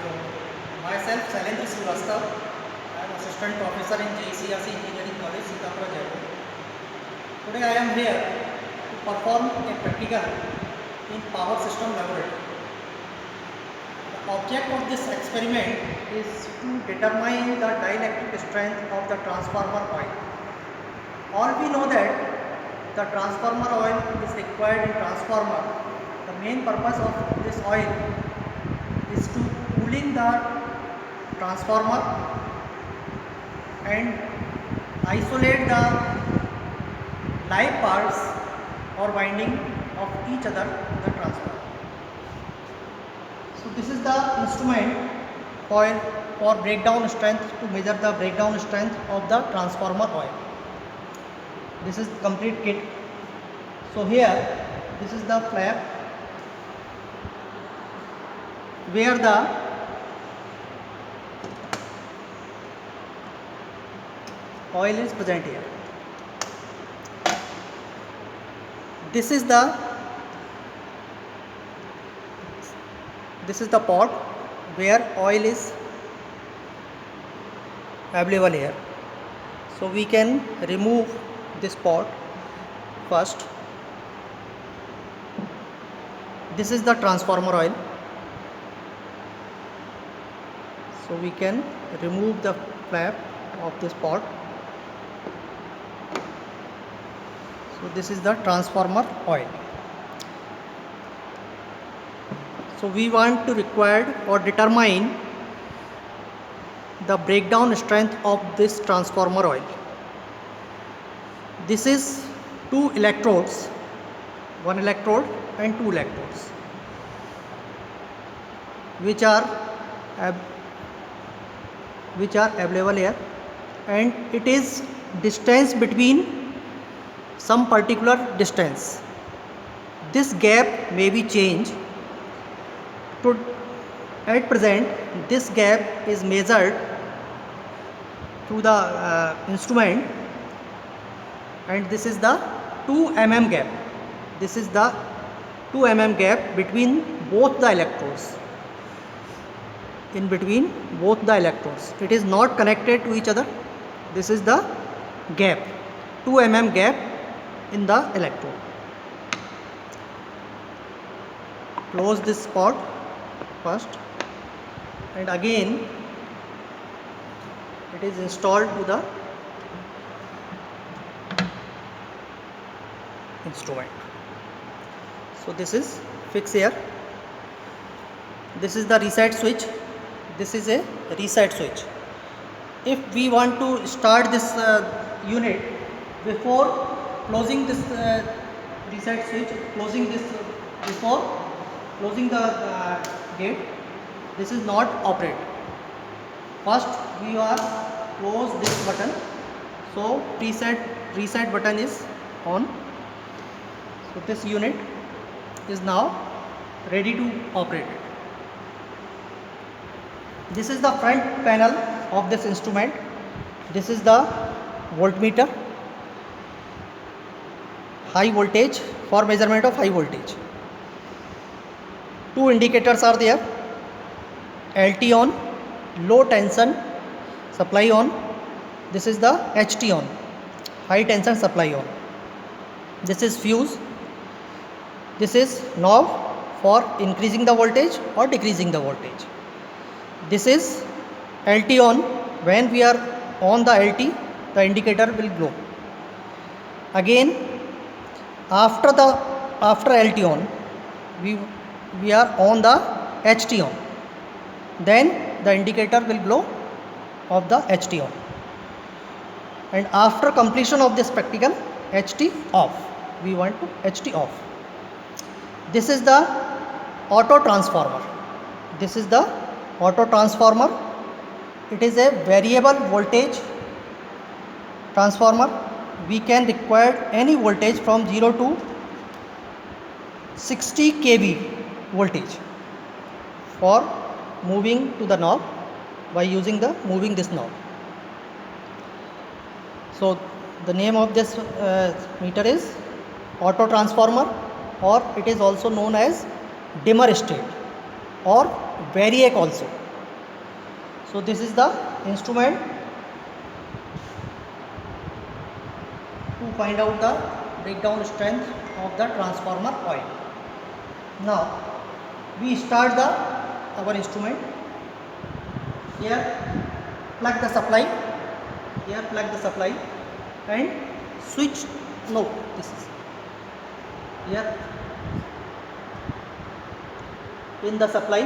Hello, myself Shailendra Srivastava. I am assistant professor in JCRC Engineering College, Sitapura, Jaipur. Today I am here to perform a practical in power system laboratory. The object of this experiment is to determine the dielectric strength of the transformer oil. All we know that the transformer oil is required in transformer. The main purpose of this oil is to cooling the transformer and isolate the live parts or winding of each other in the transformer. So this is the instrument for breakdown strength, to measure the breakdown strength of the transformer oil. This is complete kit. So here this is the flap where the oil is present here. This is the pot where oil is available here. So we can remove this pot first. This is the transformer oil. So we can remove the flap of this pot. So this is the transformer oil. So we want to require or determine the breakdown strength of this transformer oil. This is two electrodes, one electrode and two electrodes, which are available here, and it is distance between some particular distance. This gap may be changed. At present, this gap is measured through the instrument, and this is the 2 mm gap. This is the 2 mm gap between both the electrodes. In between both the electrodes, it is not connected to each other. This is the gap, 2 mm gap in the electrode. Close this pot first, and again it is installed to the instrument. So this is fixed here. This is the reset switch. This is a reset switch. If we want to start this unit, before closing this reset switch, before closing the gate, this is not operate. First we are close this button, so reset button is on. So this unit is now ready to operate it. This is the front panel of this instrument. This is the voltmeter, high voltage, for measurement of high voltage. Two indicators are there: LT on, low tension supply on. This is the HT on, high tension supply on. This is fuse. This is knob for increasing the voltage or decreasing the voltage. This is LT on. When we are on the LT, the indicator will glow. Again, after LT on, we are on the HT on. Then the indicator will glow of the HT on. And after completion of this practical, HT off. We want to HT off. This is the auto transformer. This is the auto transformer. It is a variable voltage transformer. We can require any voltage from 0 to 60 kV voltage for moving to the knob by moving this knob. So the name of this meter is auto transformer, or it is also known as dimmer state or variac also. So this is the instrument to find out the breakdown strength of the transformer oil. Now we start our instrument. Here plug the supply. Here plug the supply and switch. No, this is here in the supply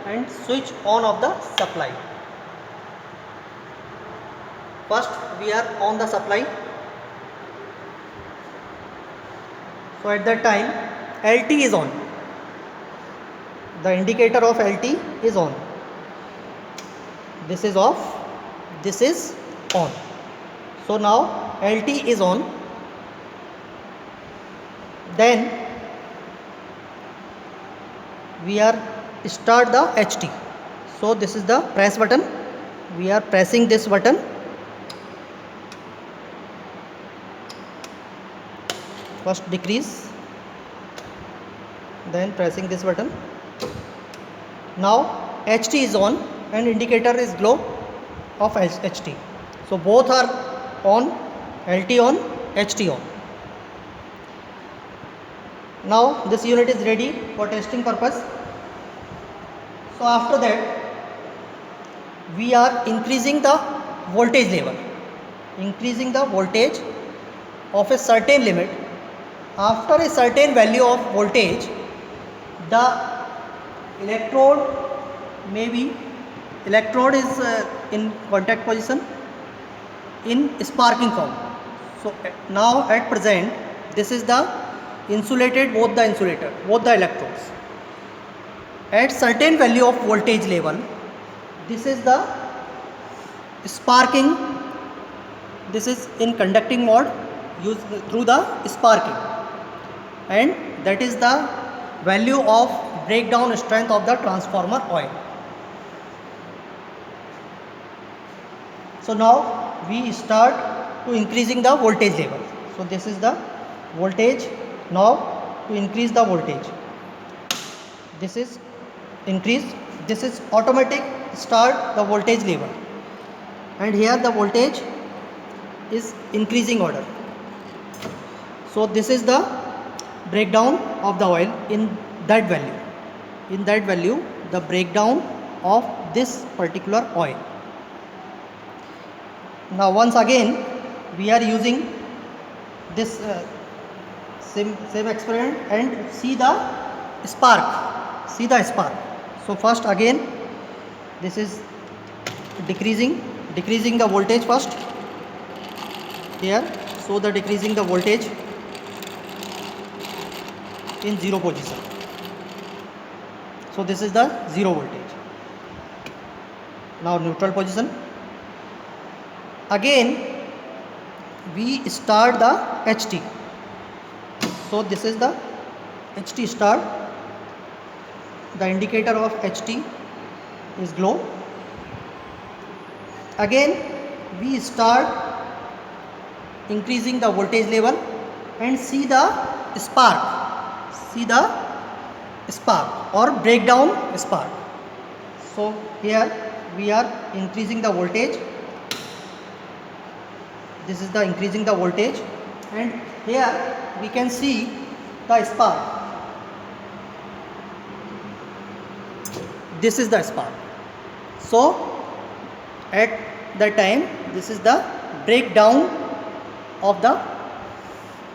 and switch on of the supply. First we are on the supply. So at that time LT is on. The indicator of LT is on. This is off. This is on. So now LT is on. Then we are start the HT. So this is the press button. We are pressing this button. First decrease, then pressing this button. Now HT is on and indicator is glow of HT. So both are on, LT on, HT on. Now this unit is ready for testing purpose. So after that we are increasing the voltage level, increasing the voltage of a certain limit. After a certain value of voltage, the electrode is in contact position in sparking form. So now at present this is the insulated, both the electrodes. At certain value of voltage level, this is the sparking. This is in conducting mode, used through the sparking, and that is the value of breakdown strength of the transformer oil. So now we start to increasing the voltage level. So this is the voltage. Now to increase the voltage, this is increase, this is automatic start the voltage level, and here the voltage is increasing order. So this is the breakdown of the oil in that value. In that value, the breakdown of this particular oil. Now once again we are using this same experiment and see the spark. See the spark. So first again this is decreasing the voltage first. Here, so the decreasing the voltage in 0 position. So this is the 0 voltage. Now neutral position. Again we start the HT. So this is the HT start. The indicator of HT is glow. Again we start increasing the voltage level and see the spark. See the spark or breakdown spark. So here we are increasing the voltage. This is the increasing the voltage, and here we can see the spark. This is the spark. So at that time this is the breakdown of the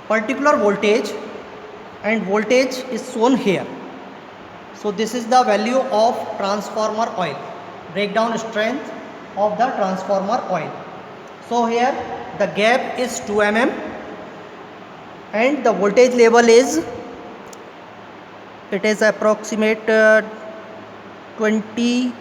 particular voltage, and voltage is shown here. So this is the value of transformer oil, breakdown strength of the transformer oil. So here the gap is 2 mm and the voltage level is, it is approximate 24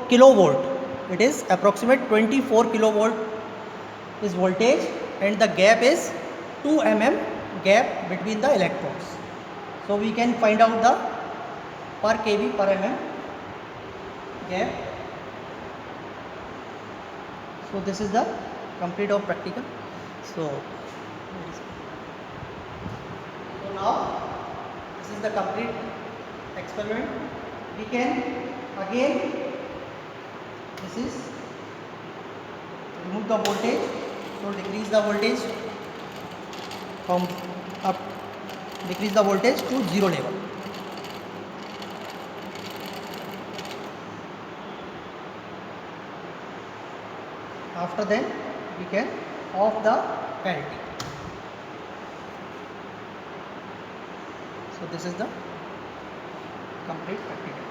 kilovolt. It is approximate 24 kilovolt is voltage, and the gap is 2 mm gap between the electrodes. So we can find out the per kV per mm gap. So this is the complete of practical. So So now this is the complete experiment. We can again, this is remove the voltage, so decrease the voltage from up, decrease the voltage to 0 level. After then we can off the LT. So this is the complete practical.